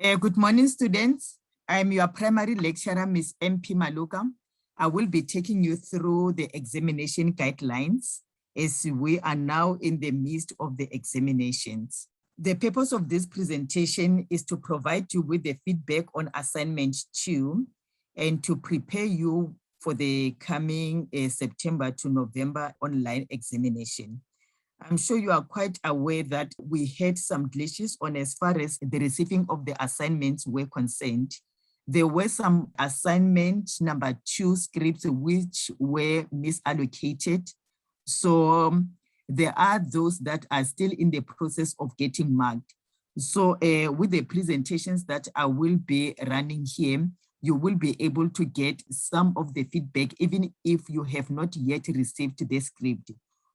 Good morning, students. I'm your primary lecturer, Ms. MP Maloka. I will be taking you through the examination guidelines as we are now in the midst of the examinations. The purpose of this presentation is to provide you with the feedback on assignment 2 and to prepare you for the coming September to November online examination. I'm sure you are quite aware that we had some glitches on as far as the receiving of the assignments were concerned. There were some assignment number 2 scripts which were misallocated. So there are those that are still in the process of getting marked. So with the presentations that I will be running here, you will be able to get some of the feedback, even if you have not yet received the script.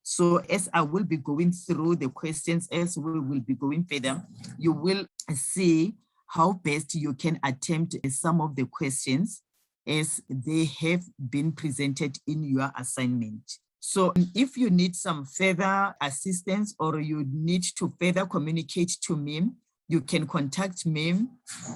So as I will be going through the questions, as we will be going further, you will see how best you can attempt some of the questions as they have been presented in your assignment. So if you need some further assistance or you need to further communicate to me, you can contact me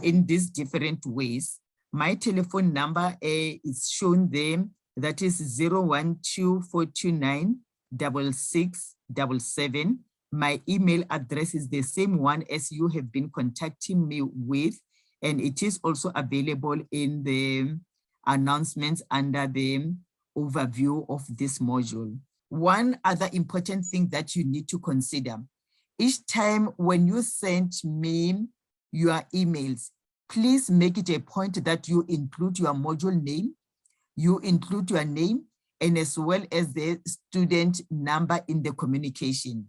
in these different ways. My telephone number is shown there, that is 012-429 6677. My email address is the same one as you have been contacting me with, and it is also available in the announcements under the overview of this module. One other important thing that you need to consider, each time when you send me your emails, please make it a point that you include your module name, you include your name, and as well as the student number in the communication.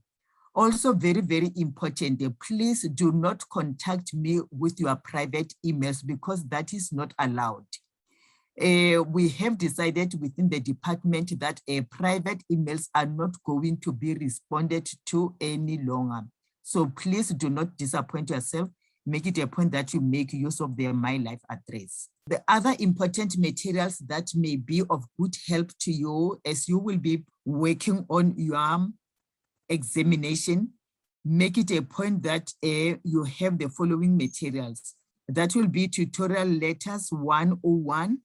Also very, very important, please do not contact me with your private emails because that is not allowed. We have decided within the department that private emails are not going to be responded to any longer. So please do not disappoint yourself. Make it a point that you make use of their My Life address. The other important materials that may be of good help to you as you will be working on your examination, make it a point that you have the following materials. That will be tutorial letters 101,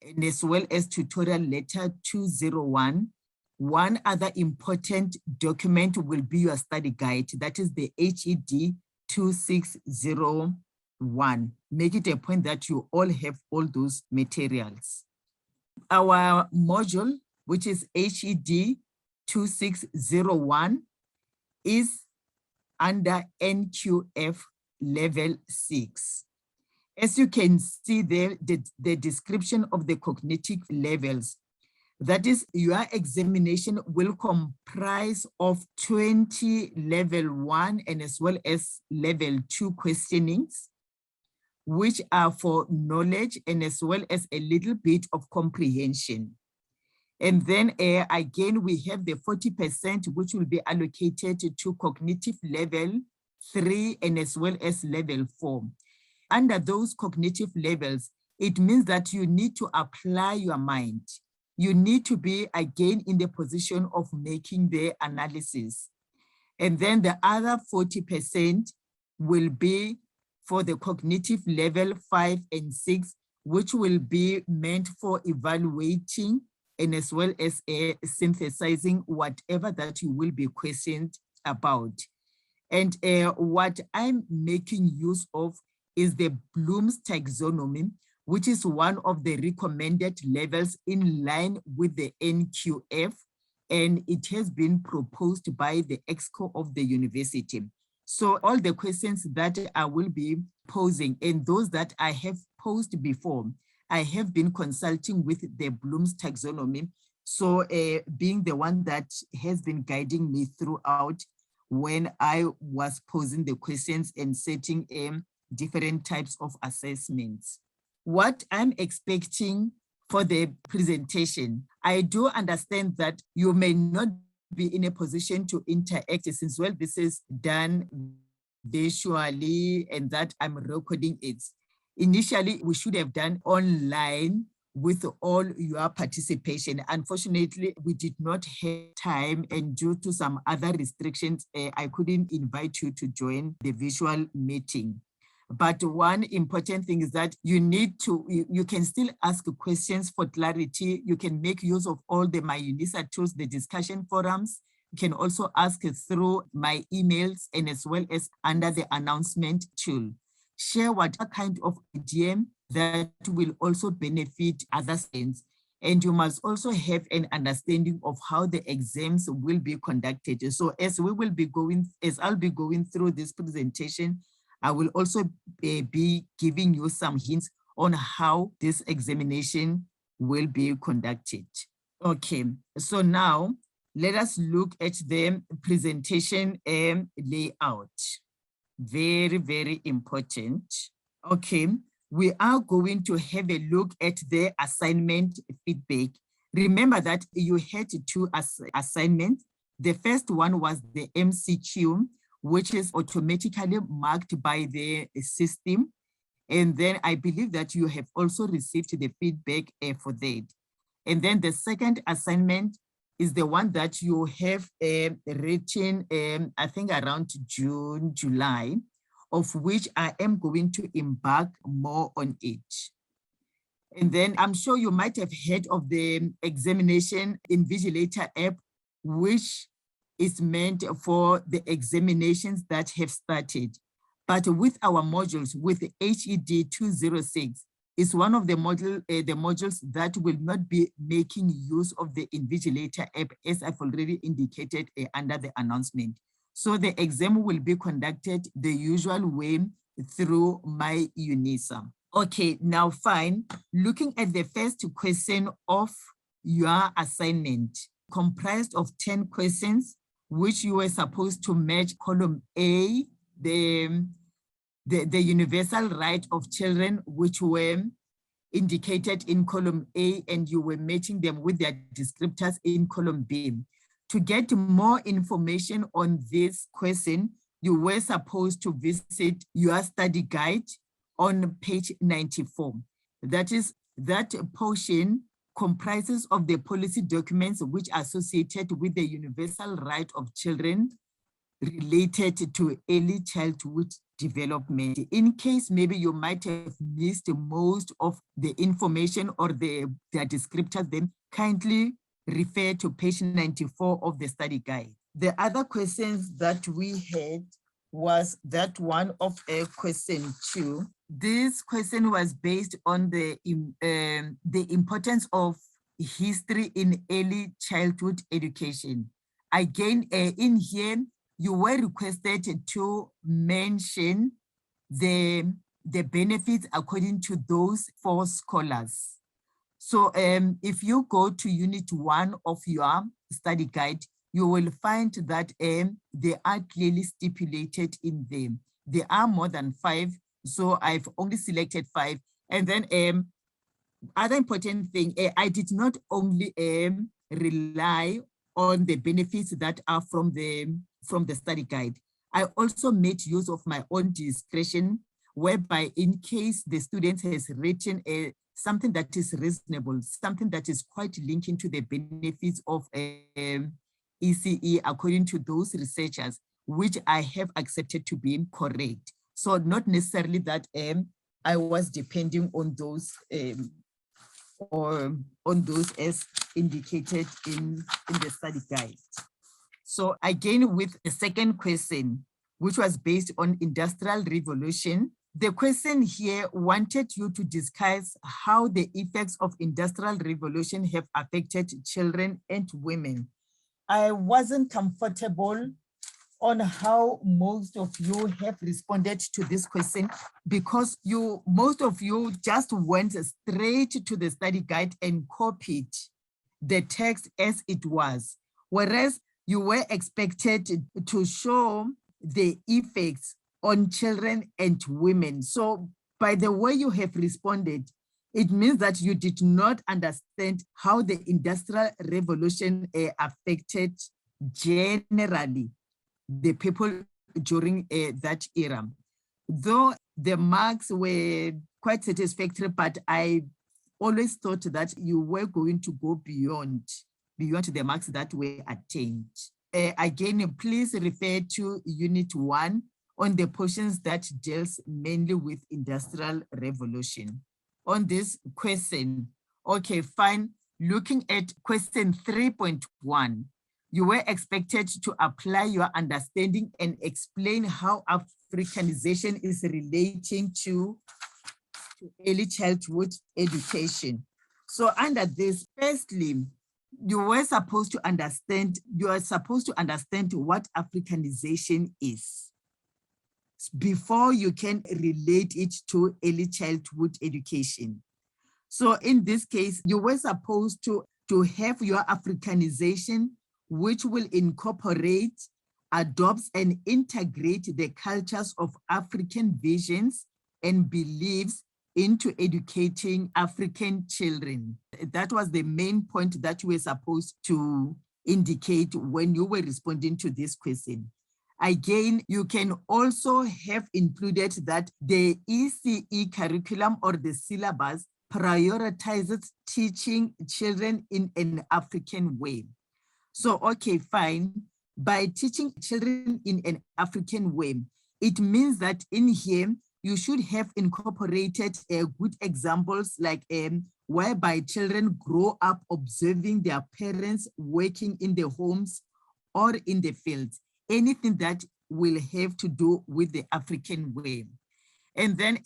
and as well as tutorial letter 201. One other important document will be your study guide, that is the HED2601. Make it a point that you all have all those materials. Our module, which is HED2601, is under NQF level 6. As you can see there, the description of the cognitive levels, that is, your examination will comprise of 20 level 1 and as well as level 2 questionings, which are for knowledge and as well as a little bit of comprehension. And then again, we have the 40% which will be allocated to cognitive level 3 and as well as level 4. Under those cognitive levels, it means that you need to apply your mind. You need to be again in the position of making the analysis. And then the other 40% will be for the cognitive level 5 and 6, which will be meant for evaluating and as well as synthesizing whatever that you will be questioned about. And what I'm making use of is the Bloom's taxonomy, which is one of the recommended levels in line with the NQF, and it has been proposed by the EXCO of the university. So all the questions that I will be posing and those that I have posed before, I have been consulting with the Bloom's taxonomy. So being the one that has been guiding me throughout when I was posing the questions and setting different types of assessments. What I'm expecting for the presentation, I do understand that you may not be in a position to interact since, well, this is done visually and that I'm recording it. Initially, we should have done online with all your participation. Unfortunately, we did not have time, and due to some other restrictions, I couldn't invite you to join the visual meeting. But one important thing is that you need to, you can still ask questions for clarity. You can make use of all the My UNISA tools, the discussion forums. You can also ask through my emails and as well as under the announcement tool. Share what kind of idea that will also benefit other students. And you must also have an understanding of how the exams will be conducted. So as I'll be going through this presentation, I will also be giving you some hints on how this examination will be conducted. Okay, so now let us look at the presentation layout. Very, very important. Okay, we are going to have a look at the assignment feedback. Remember that you had two assignments. The first one was the MCQ, which is automatically marked by the system. And then I believe that you have also received the feedback for that. And then the second assignment is the one that you have written, I think around June, July, of which I am going to embark more on it. And then I'm sure you might have heard of the examination invigilator app, which is meant for the examinations that have started. But with our modules, with the HED2601, is one of the modules that will not be making use of the invigilator app, as I've already indicated under the announcement. So the exam will be conducted the usual way through my UNISA. Okay, now fine. Looking at the first question of your assignment, comprised of 10 questions, which you were supposed to match column A, the universal right of children, which were indicated in column A, and you were matching them with their descriptors in column B. To get more information on this question, you were supposed to visit your study guide on page 94. That is, that portion comprises of the policy documents which are associated with the universal right of children related to early childhood development. In case maybe you might have missed most of the information or their descriptors, then kindly refer to page 94 of the study guide. The other questions that we had was that one of question 2. This question was based on the importance of history in early childhood education. Again, in here, you were requested to mention the benefits according to those 4 scholars. So if you go to unit 1 of your study guide, you will find that they are clearly stipulated in them. There are more than 5, so I've only selected 5. And then other important thing, I did not only rely on the benefits that are from the study guide. I also made use of my own discretion, whereby in case the student has written something that is reasonable, something that is quite linking to the benefits of ECE according to those researchers, which I have accepted to be correct. So not necessarily that I was depending on those or on those as indicated in the study guide. So again, with the second question, which was based on industrial revolution, the question here wanted you to discuss how the effects of industrial revolution have affected children and women. I wasn't comfortable on how most of you have responded to this question, because most of you just went straight to the study guide and copied the text as it was, whereas you were expected to show the effects on children and women. So by the way you have responded, it means that you did not understand how the Industrial Revolution affected generally the people during that era. Though the marks were quite satisfactory, but I always thought that you were going to go beyond the marks that were attained. Again, please refer to unit 1 on the portions that deals mainly with industrial revolution. On this question, okay, fine. Looking at question 3.1, you were expected to apply your understanding and explain how Africanization is relating to early childhood education. So under this, firstly, you are supposed to understand what Africanization is before you can relate it to early childhood education. So in this case, you were supposed to have your Africanization, which will incorporate, adopts, and integrate the cultures of African visions and beliefs into educating African children. That was the main point that you were supposed to indicate when you were responding to this question. Again, you can also have included that the ECE curriculum or the syllabus prioritizes teaching children in an African way. So, okay, fine. By teaching children in an African way, it means that in here, you should have incorporated good examples like whereby children grow up observing their parents working in the homes or in the fields, anything that will have to do with the African way. And then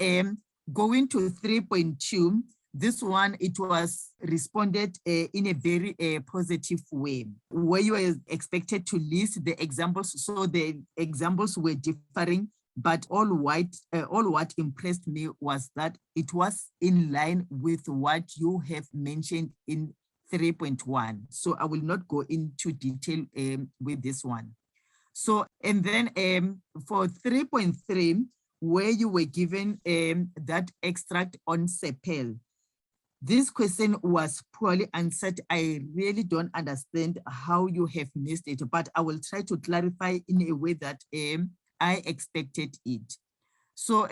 going to 3.2, this one, it was responded in a very positive way, where you were expected to list the examples. So the examples were differing, but all what impressed me was that it was in line with what you have mentioned in 3.1. So I will not go into detail with this one. So, and then for 3.3, where you were given that extract on CEPEL, this question was poorly answered. I really don't understand how you have missed it, but I will try to clarify in a way that I expected it. So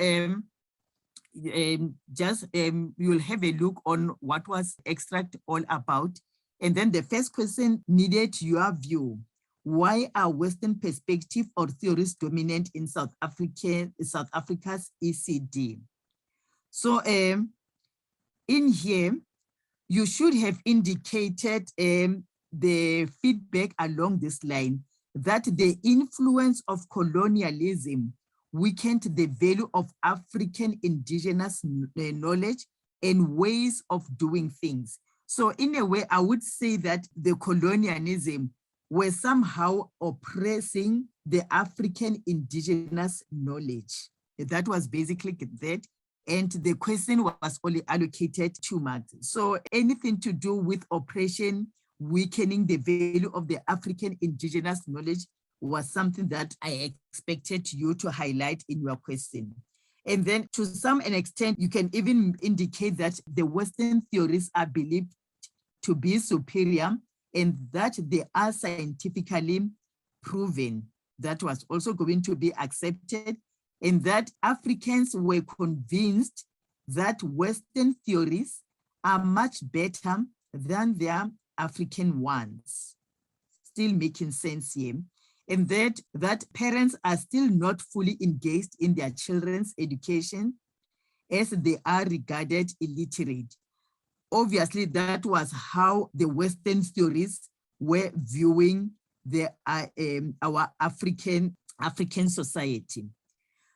you'll have a look on what was extract all about. And then the first question needed your view. Why are Western perspective or theories dominant in South Africa's ECD? So in here, you should have indicated the feedback along this line that the influence of colonialism weakened the value of African indigenous knowledge and ways of doing things. So in a way, I would say that the colonialism were somehow oppressing the African indigenous knowledge. That was basically that. And the question was only allocated 2 marks. So anything to do with oppression, weakening the value of the African indigenous knowledge was something that I expected you to highlight in your question. And then to some extent, you can even indicate that the Western theories are believed to be superior and that they are scientifically proven. That was also going to be accepted, and that Africans were convinced that Western theories are much better than their African ones. Still making sense here. And that parents are still not fully engaged in their children's education as they are regarded illiterate. Obviously, that was how the Western theories were viewing our African society.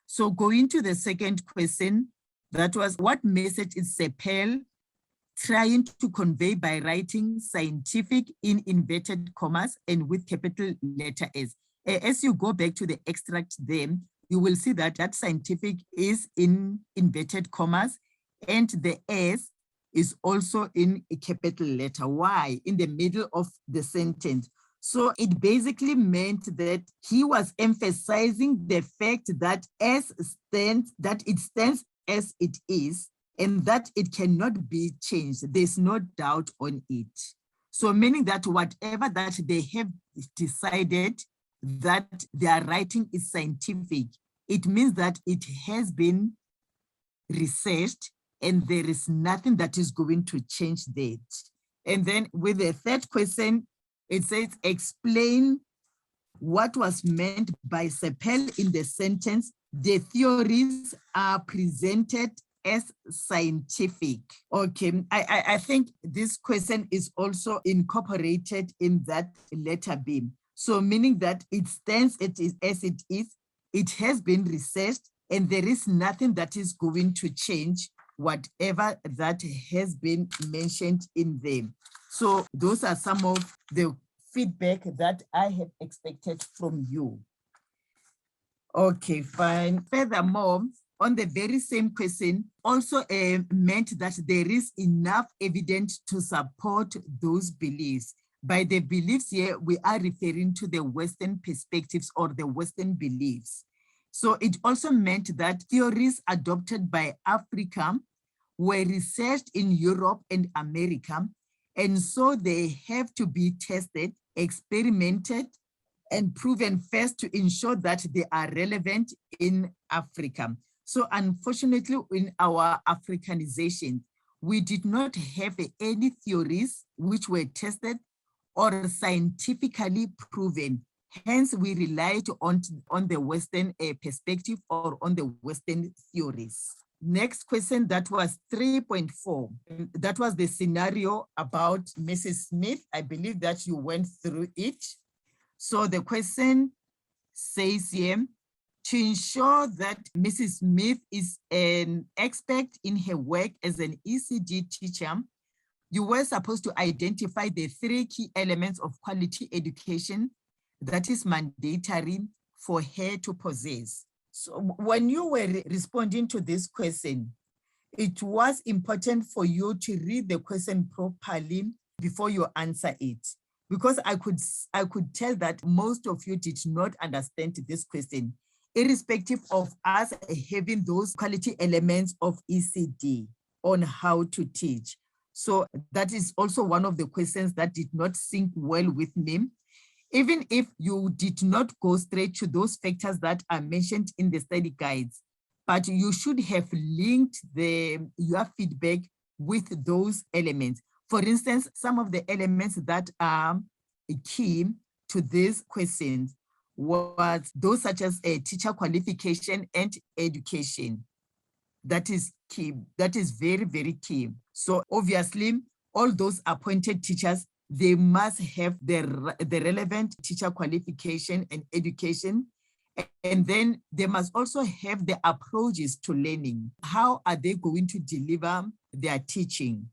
So going to the second question, that was, what message is CEPEL trying to convey by writing scientific in inverted commas and with capital letter S? As you go back to the extract there, you will see that that scientific is in inverted commas and the S is also in a capital letter. Why? In the middle of the sentence. So it basically meant that he was emphasizing the fact that it stands as it is and that it cannot be changed. There's no doubt on it. So meaning that whatever that they have decided that their writing is scientific, it means that it has been researched and there is nothing that is going to change that. And then with the third question, it says, explain what was meant by Seppel in the sentence, the theories are presented as scientific. Okay, I think this question is also incorporated in that letter B. So meaning that it stands as it is, it has been researched, and there is nothing that is going to change whatever that has been mentioned in them. So those are some of the feedback that I have expected from you. Okay, fine. Furthermore, on the very same question, also meant that there is enough evidence to support those beliefs. By the beliefs here, we are referring to the Western perspectives or the Western beliefs. So it also meant that theories adopted by Africa were researched in Europe and America, and so they have to be tested, experimented, and proven first to ensure that they are relevant in Africa. So unfortunately, in our Africanization, we did not have any theories which were tested or scientifically proven. Hence, we relied on the Western perspective or on the Western theories. Next question, that was 3.4. That was the scenario about Mrs. Smith. I believe that you went through it. So the question says here, to ensure that Mrs. Smith is an expert in her work as an ECD teacher, you were supposed to identify the 3 key elements of quality education that is mandatory for her to possess. So when you were responding to this question, it was important for you to read the question properly before you answer it, because I could tell that most of you did not understand this question, irrespective of us having those quality elements of ECD on how to teach. So that is also one of the questions that did not sink well with me. Even if you did not go straight to those factors that are mentioned in the study guides, but you should have linked your feedback with those elements. For instance, some of the elements that are key to these questions was those such as teacher qualification and education. That is key. That is very, very key. So obviously, all those appointed teachers, they must have the relevant teacher qualification and education. And then they must also have the approaches to learning. How are they going to deliver their teaching?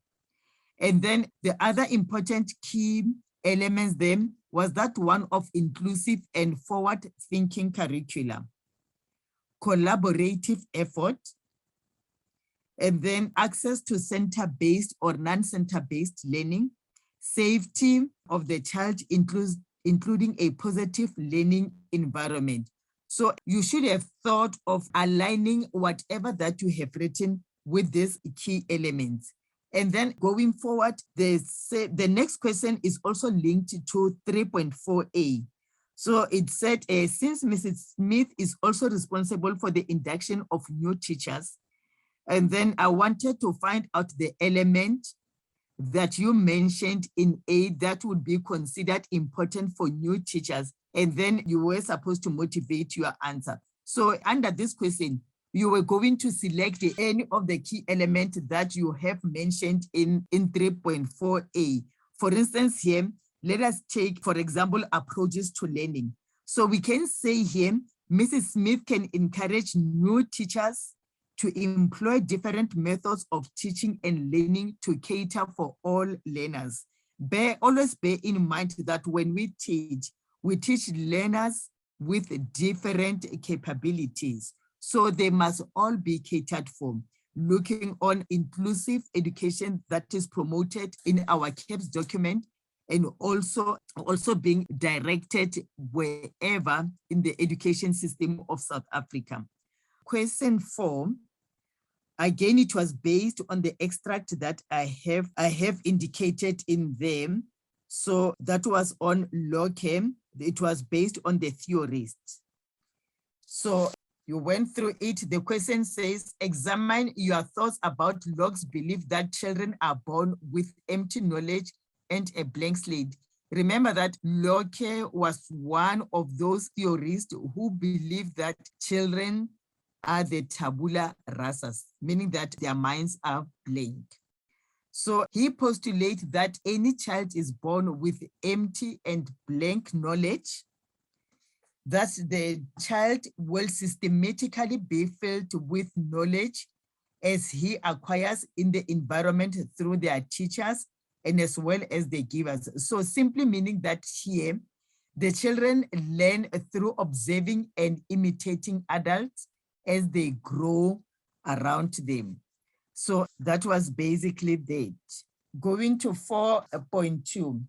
And then the other important key elements then was that one of inclusive and forward-thinking curricula, collaborative effort, and then access to center-based or non-center-based learning, safety of the child, including a positive learning environment. So you should have thought of aligning whatever that you have written with these key elements. And then going forward, the next question is also linked to 3.4a. So it said, since Mrs. Smith is also responsible for the induction of new teachers, and then I wanted to find out the element that you mentioned in A that would be considered important for new teachers. And then you were supposed to motivate your answer. So under this question, you were going to select any of the key elements that you have mentioned in 3.4a. For instance, here, let us take, for example, approaches to learning. So we can say here, Mrs. Smith can encourage new teachers to employ different methods of teaching and learning to cater for all learners. Always bear in mind that when we teach learners with different capabilities. So they must all be catered for. Looking on inclusive education that is promoted in our CAPS document, and also being directed wherever in the education system of South Africa. Question 4, again, it was based on the extract that I have indicated in them. So that was on Locke. It was based on the theorists. So you went through it. The question says, examine your thoughts about Locke's belief that children are born with empty knowledge and a blank slate. Remember that Locke was one of those theorists who believed that children are the tabula rasas, meaning that their minds are blank. So he postulates that any child is born with empty and blank knowledge, that the child will systematically be filled with knowledge as he acquires in the environment through their teachers and as well as the givers. So simply meaning that here, the children learn through observing and imitating adults as they grow around them. So that was basically that. Going to 4.2.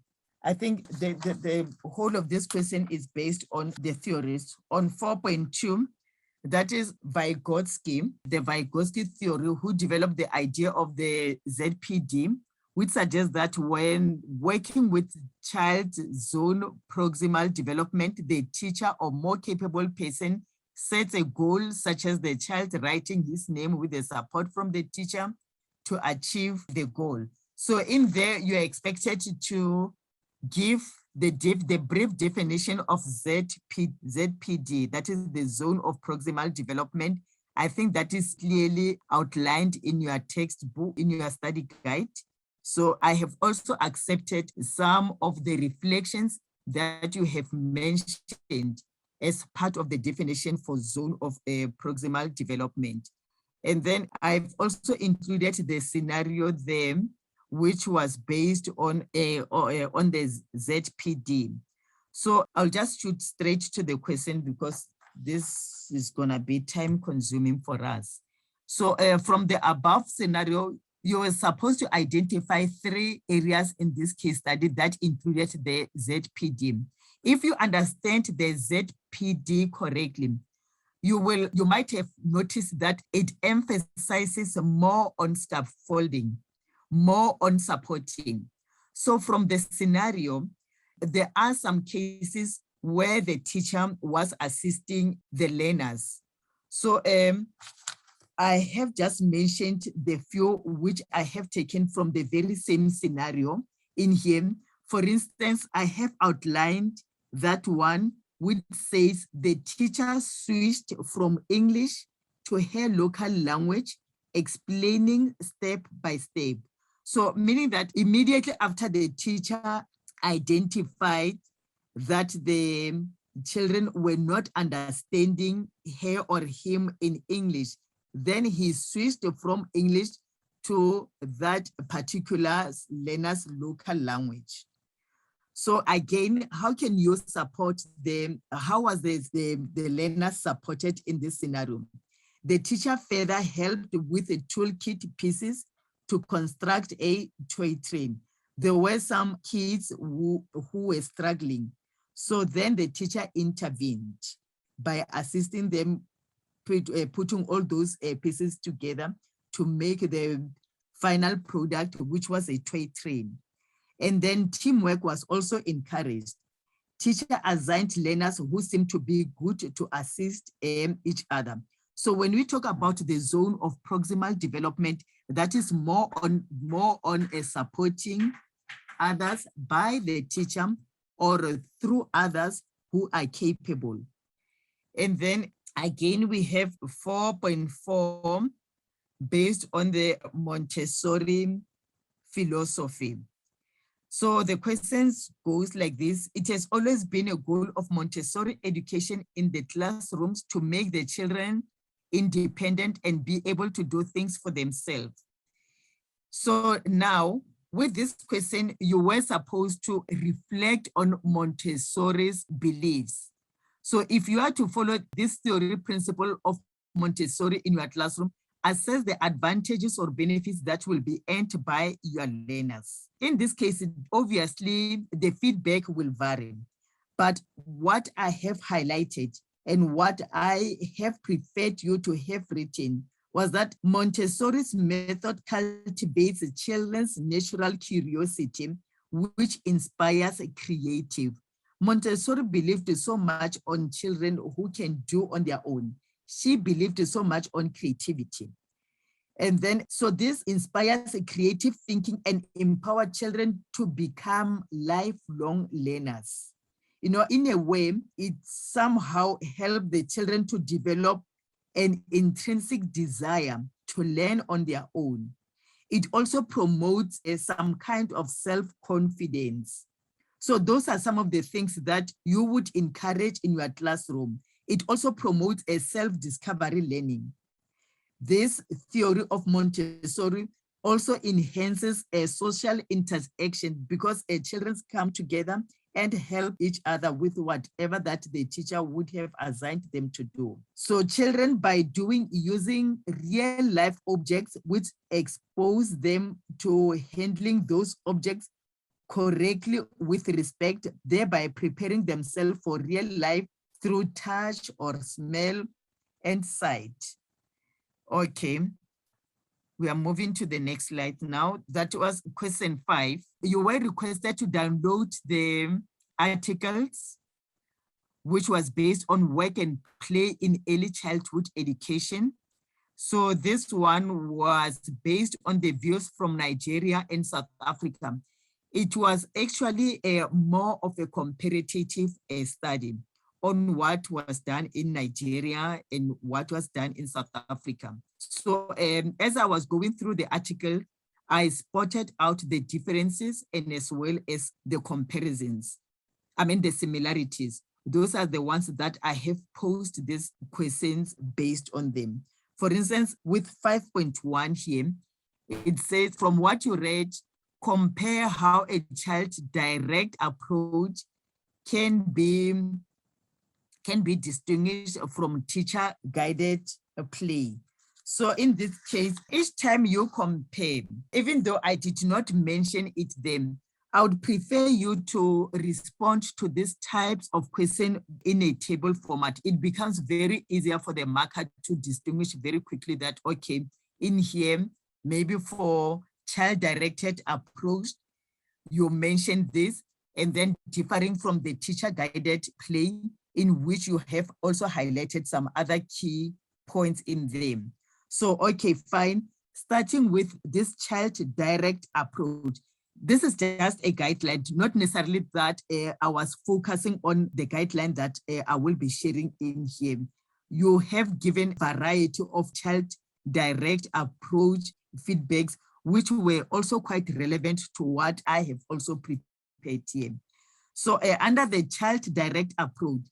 I think the whole of this question is based on the theories. On 4.2, that is Vygotsky, the Vygotsky theory, who developed the idea of the ZPD, which suggests that when working with child zone proximal development, the teacher or more capable person sets a goal, such as the child writing his name with the support from the teacher to achieve the goal. So in there, you are expected to give the brief definition of ZPD, that is the zone of proximal development. I think that is clearly outlined in your textbook, in your study guide. So I have also accepted some of the reflections that you have mentioned as part of the definition for zone of proximal development. And then I've also included the scenario there, which was based on the ZPD. So I'll just shoot straight to the question because this is gonna be time consuming for us. So from the above scenario, you were supposed to identify 3 areas in this case study that included the ZPD. If you understand the ZPD correctly, you might have noticed that it emphasizes more on scaffolding, more on supporting. So from the scenario, there are some cases where the teacher was assisting the learners. So I have just mentioned the few which I have taken from the very same scenario in here. For instance, I have outlined that one which says the teacher switched from English to her local language, explaining step by step. So meaning that immediately after the teacher identified that the children were not understanding her or him in English, then he switched from English to that particular learner's local language. So again, how can you support them? How was the learner supported in this scenario? The teacher further helped with the toolkit pieces to construct a toy train. There were some kids who were struggling. So then the teacher intervened by assisting them putting all those pieces together to make the final product, which was a toy train. And then teamwork was also encouraged. Teacher assigned learners who seemed to be good to assist each other. So when we talk about the zone of proximal development, that is more on supporting others by the teacher or through others who are capable. And then again, we have 4.4 based on the Montessori philosophy. So the questions goes like this. It has always been a goal of Montessori education in the classrooms to make the children independent and be able to do things for themselves. So now with this question, you were supposed to reflect on Montessori's beliefs. So if you are to follow this theory principle of Montessori in your classroom, assess the advantages or benefits that will be earned by your learners. In this case, obviously, the feedback will vary. But what I have highlighted and what I have preferred you to have written was that Montessori's method cultivates children's natural curiosity, which inspires creative. Montessori believed so much on children who can do on their own. She believed so much on creativity. And then, so this inspires creative thinking and empower children to become lifelong learners. You know, in a way, it somehow helps the children to develop an intrinsic desire to learn on their own. It also promotes some kind of self-confidence. So those are some of the things that you would encourage in your classroom. It also promotes a self-discovery learning. This theory of Montessori also enhances a social interaction because children come together and help each other with whatever that the teacher would have assigned them to do. So children, by using real life objects which expose them to handling those objects correctly with respect, thereby preparing themselves for real life through touch or smell and sight. Okay, we are moving to the next slide now. That was question 5. You were requested to download the articles, which was based on work and play in early childhood education. So this one was based on the views from Nigeria and South Africa. It was actually more of a comparative study on what was done in Nigeria and what was done in South Africa. So as I was going through the article, I spotted out the differences and as well as the comparisons. I mean, the similarities. Those are the ones that I have posed these questions based on them. For instance, with 5.1 here, it says, from what you read, compare how a child's direct approach can be distinguished from teacher-guided play. So in this case, each time you compare, even though I did not mention it then, I would prefer you to respond to these types of question in a table format. It becomes very easier for the marker to distinguish very quickly that, okay, in here, maybe for child-directed approach, you mentioned this, and then differing from the teacher-guided play, in which you have also highlighted some other key points in them. So, okay, fine. Starting with this child-direct approach, this is just a guideline, not necessarily that I was focusing on the guideline that I will be sharing in here. You have given a variety of child-direct approach feedbacks, which were also quite relevant to what I have also prepared here. So under the child-direct approach,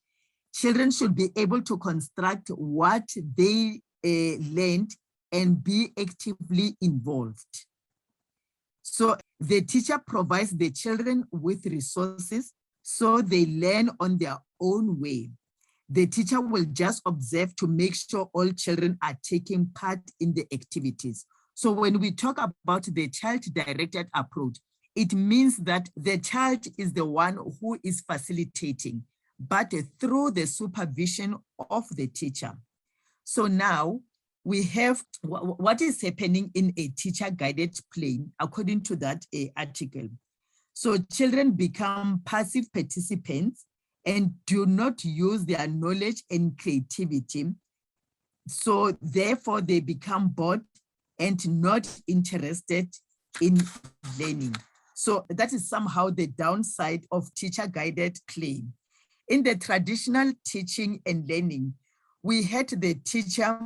children should be able to construct what they learned and be actively involved. So the teacher provides the children with resources so they learn on their own way. The teacher will just observe to make sure all children are taking part in the activities. So when we talk about the child-directed approach, it means that the child is the one who is facilitating, but through the supervision of the teacher. So now we have what is happening in a teacher-guided play, according to that article. So children become passive participants and do not use their knowledge and creativity. So therefore they become bored and not interested in learning. So that is somehow the downside of teacher-guided play. In the traditional teaching and learning, we had the teacher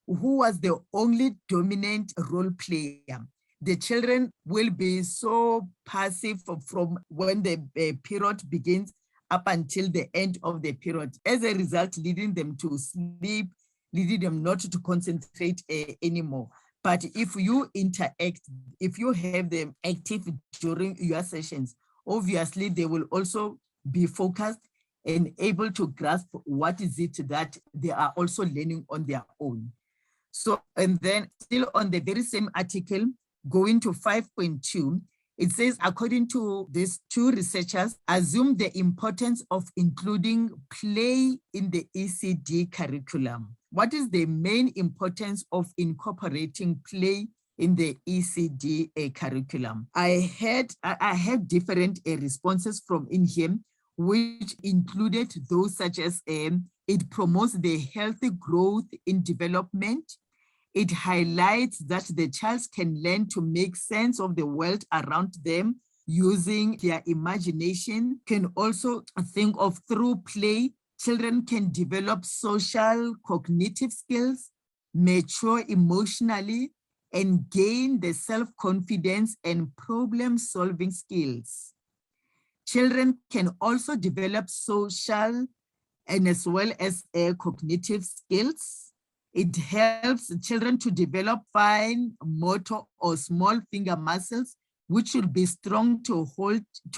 who was the only dominant role player. The children will be so passive from when the period begins up until the end of the period, as a result, leading them to sleep, leading them not to concentrate anymore. But if you interact, if you have them active during your sessions, obviously they will also be focused and able to grasp what is it that they are also learning on their own. So, and then still on the very same article, going to 5.2, it says, according to these two researchers, assume the importance of including play in the ECD curriculum. What is the main importance of incorporating play in the ECD curriculum? I had different responses from in here, which included those such as it promotes the healthy growth in development, It highlights that the child can learn to make sense of the world around them using their imagination, can also think of through play. Children can develop social cognitive skills, mature emotionally, and gain the self-confidence and problem-solving skills. Children can also develop social and as well as cognitive skills. It helps children to develop fine motor or small finger muscles, which should be strong to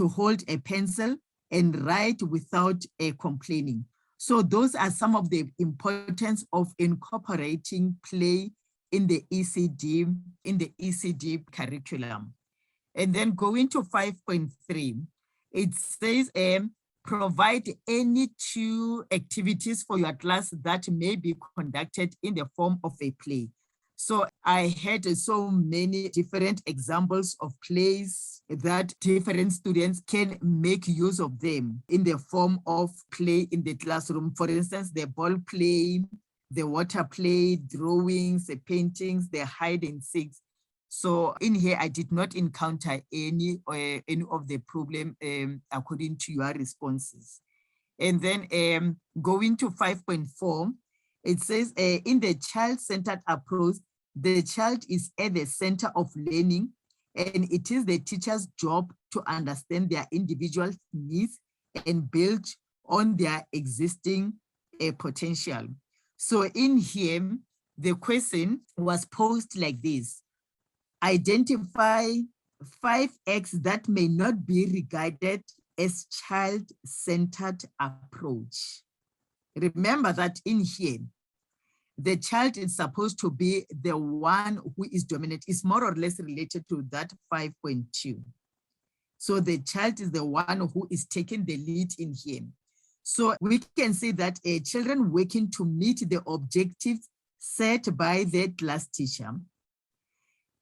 hold a pencil and write without complaining. So those are some of the importance of incorporating play in the ECD curriculum. And then going to 5.3, it says provide any 2 activities for your class that may be conducted in the form of a play. So I had so many different examples of plays that different students can make use of them in the form of play in the classroom. For instance, the ball play, the water play, drawings, the paintings, the hide and seek. So in here, I did not encounter any of the problem according to your responses. And then going to 5.4, it says in the child-centered approach, the child is at the center of learning, and it is the teacher's job to understand their individual needs and build on their existing potential. So in here, the question was posed like this: identify 5 acts that may not be regarded as child-centered approach. Remember that in here, the child is supposed to be the one who is dominant. It's more or less related to that 5.2. So the child is the one who is taking the lead in here. So we can say that children working to meet the objectives set by their class teacher,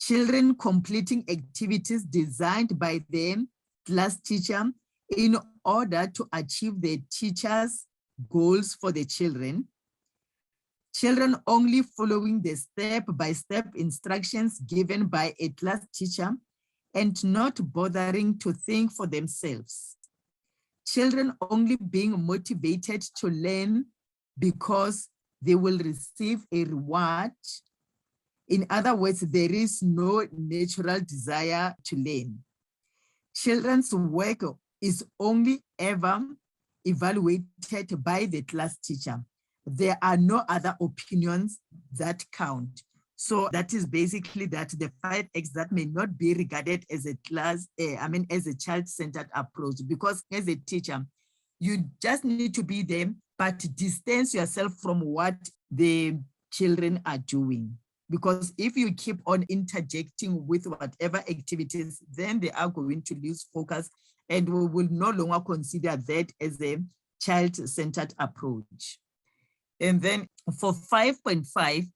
children completing activities designed by the class teacher in order to achieve the teacher's goals for the children, children only following the step-by-step instructions given by a class teacher and not bothering to think for themselves, children only being motivated to learn because they will receive a reward. In other words, there is no natural desire to learn. Children's work is only ever evaluated by the class teacher. There are no other opinions that count. So that is basically that the 5 acts that may not be regarded as a as a child-centered approach, because as a teacher, you just need to be there, but distance yourself from what the children are doing. Because if you keep on interjecting with whatever activities, then they are going to lose focus, and we will no longer consider that as a child-centered approach. And then for 5.5,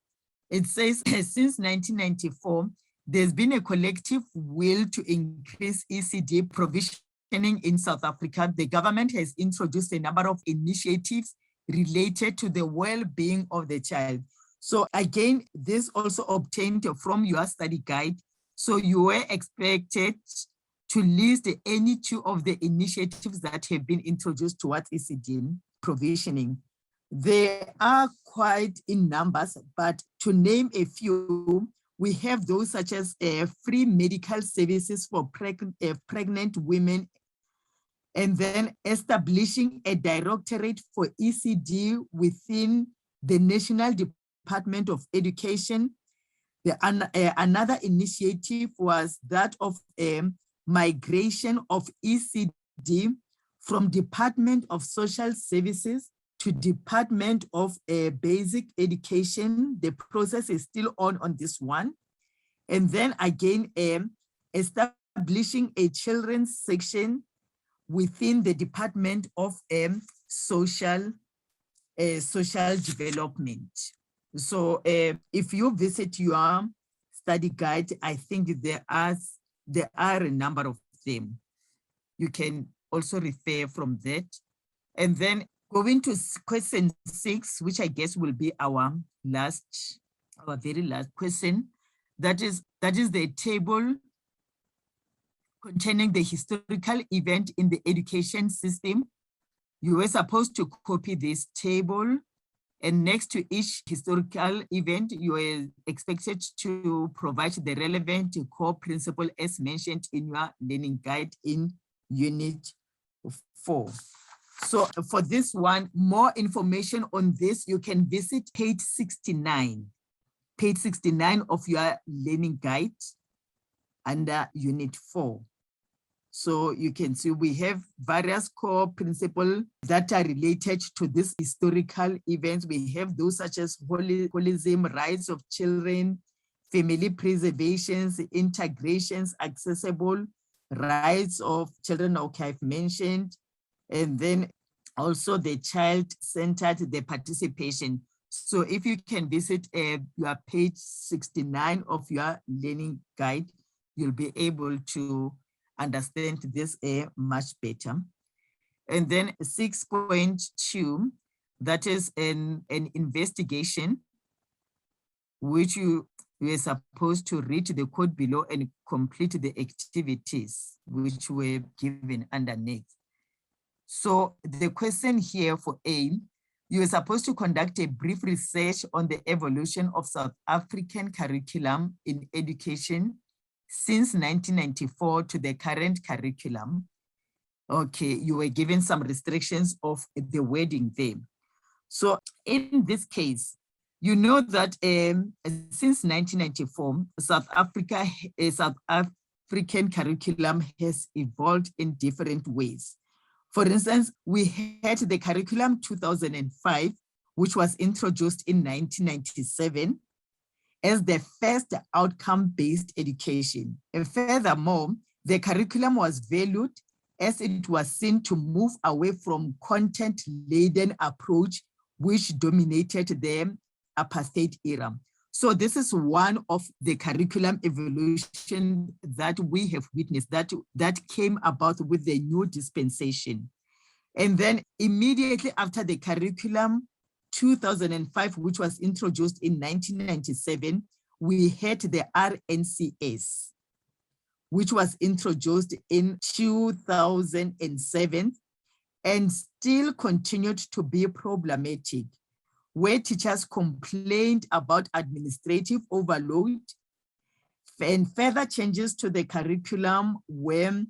it says, since 1994, there's been a collective will to increase ECD provisioning in South Africa. The government has introduced a number of initiatives related to the well-being of the child. So again, this also obtained from your study guide. So you were expected to list any 2 of the initiatives that have been introduced towards ECD provisioning. They are quite in numbers, but to name a few, we have those such as free medical services for pregnant women, and then establishing a directorate for ECD within the National Department of Education. Another initiative was that of migration of ECD from Department of Social Services to Department of Basic Education. The process is still on this one. And then again, establishing a children's section within the Department of Social Development. So if you visit your study guide, I think there are a number of them. You can also refer from that. And then going to question 6, which I guess will be our last our very last question. That is the table containing the historical event in the education system. You were supposed to copy this table, and next to each historical event, you are expected to provide the relevant core principle as mentioned in your learning guide in Unit 4. So for this one, more information on this, you can visit page 69 of your learning guide under Unit 4. So you can see we have various core principles that are related to this historical events. We have those such as holism, rights of children, family preservations, integrations, accessible, rights of children, okay, I've mentioned, and then also the child-centered, the participation. So if you can visit your page 69 of your learning guide, you'll be able to understand this much better. And then 6.2, that is an investigation, which you are supposed to read the code below and complete the activities which were given underneath. So the question here for A, you are supposed to conduct a brief research on the evolution of South African curriculum in education since 1994 to the current curriculum. Okay, you were given some restrictions of the wording there. So in this case, you know that since 1994, South African curriculum has evolved in different ways. For instance, we had the curriculum 2005, which was introduced in 1997. As the first outcome-based education. And furthermore, the curriculum was valued as it was seen to move away from content-laden approach, which dominated the apartheid era. So this is one of the curriculum evolution that we have witnessed that came about with the new dispensation. And then immediately after the curriculum 2005, which was introduced in 1997, we had the RNCS, which was introduced in 2007 and still continued to be problematic, where teachers complained about administrative overload and further changes to the curriculum were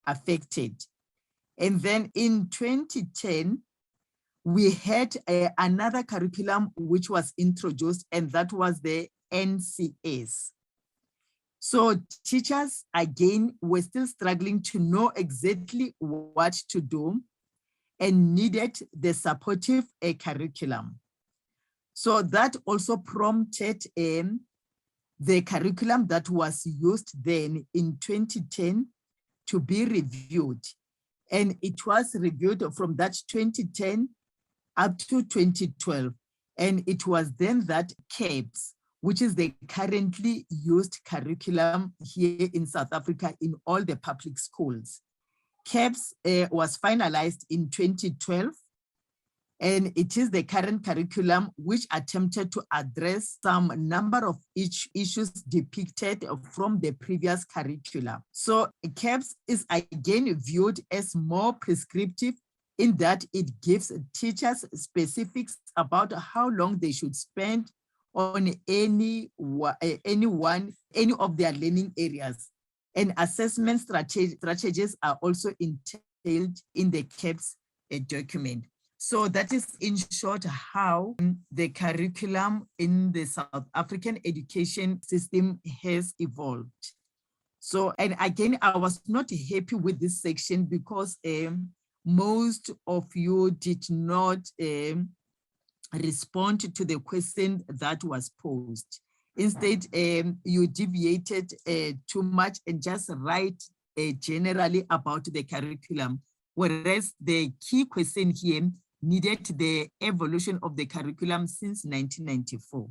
affected. And then in 2010, we had another curriculum which was introduced, and that was the NCS. So teachers, again, were still struggling to know exactly what to do and needed the supportive curriculum. So that also prompted the curriculum that was used then in 2010 to be reviewed. And it was reviewed from that 2010 up to 2012. And it was then that CAPS, which is the currently used curriculum here in South Africa in all the public schools. CAPS was finalized in 2012, and it is the current curriculum which attempted to address some number of issues depicted from the previous curricula. So CAPS is again viewed as more prescriptive in that it gives teachers specifics about how long they should spend on any of their learning areas. And assessment strategies are also entailed in the CAPS document. So that is in short how the curriculum in the South African education system has evolved. So, and again, I was not happy with this section because most of you did not respond to the question that was posed. Instead, you deviated too much and just write generally about the curriculum, whereas the key question here needed the evolution of the curriculum since 1994.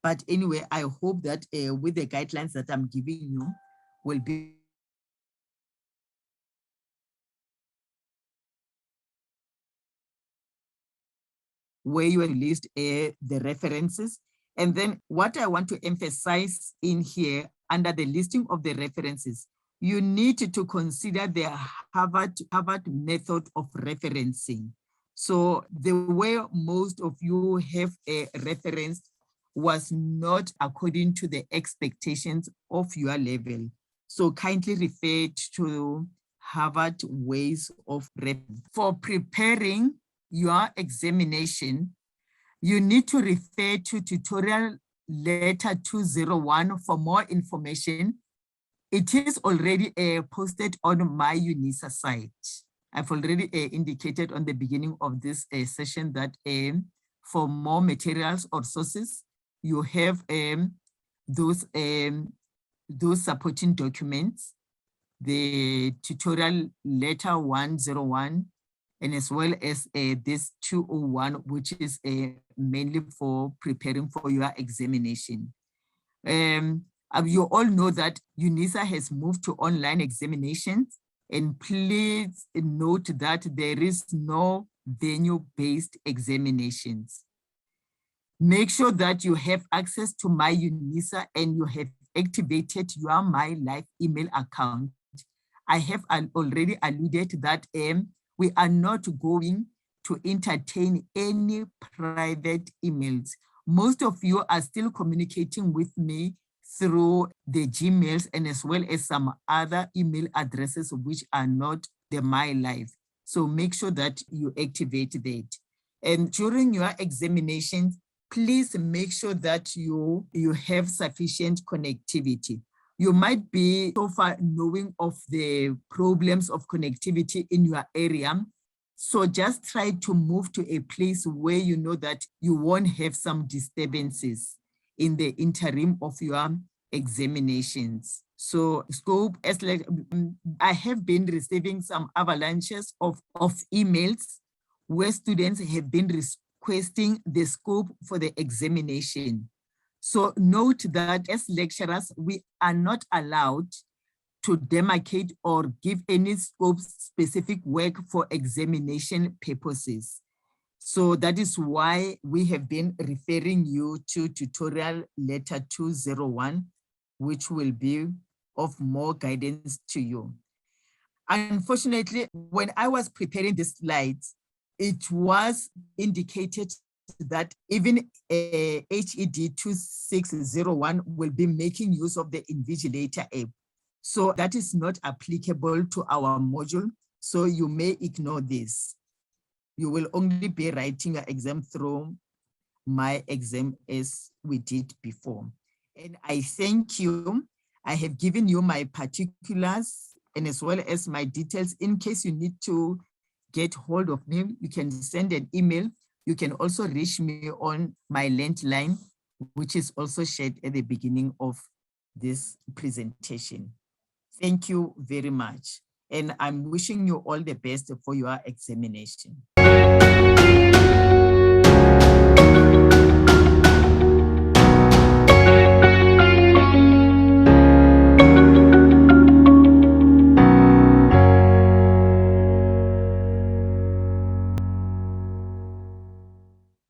But anyway, I hope that with the guidelines that I'm giving you will be where you released the references. And then what I want to emphasize in here, under the listing of the references, you need to consider the Harvard method of referencing. So the way most of you have a reference was not according to the expectations of your level. So kindly refer to Harvard ways of reference. For preparing your examination, you need to refer to tutorial letter 201 for more information. It is already posted on my UNISA site. I've already indicated on the beginning of this session that for more materials or sources, you have those supporting documents, the tutorial letter 101, and as well as this 201, which is mainly for preparing for your examination. You all know that UNISA has moved to online examinations, and please note that there is no venue-based examinations. Make sure that you have access to my UNISA and you have activated your My Life email account. I have already alluded that we are not going to entertain any private emails. Most of you are still communicating with me through the Gmails and as well as some other email addresses which are not the My Life. So make sure that you activate that. And during your examinations, please make sure that you have sufficient connectivity. You might be so far knowing of the problems of connectivity in your area. So just try to move to a place where you know that you won't have some disturbances in the interim of your examinations. So scope, as like I have been receiving some avalanches of emails where students have been requesting the scope for the examination. So note that as lecturers, we are not allowed to demarcate or give any scope specific work for examination purposes. So that is why we have been referring you to tutorial letter 201, which will be of more guidance to you. Unfortunately, when I was preparing the slides, it was indicated that even HED2601 will be making use of the Invigilator app. So that is not applicable to our module. So you may ignore this. You will only be writing your exam through my exam as we did before. And I thank you. I have given you my particulars and as well as my details. In case you need to get hold of me, you can send an email. You can also reach me on my landline, which is also shared at the beginning of this presentation. Thank you very much. And I'm wishing you all the best for your examination.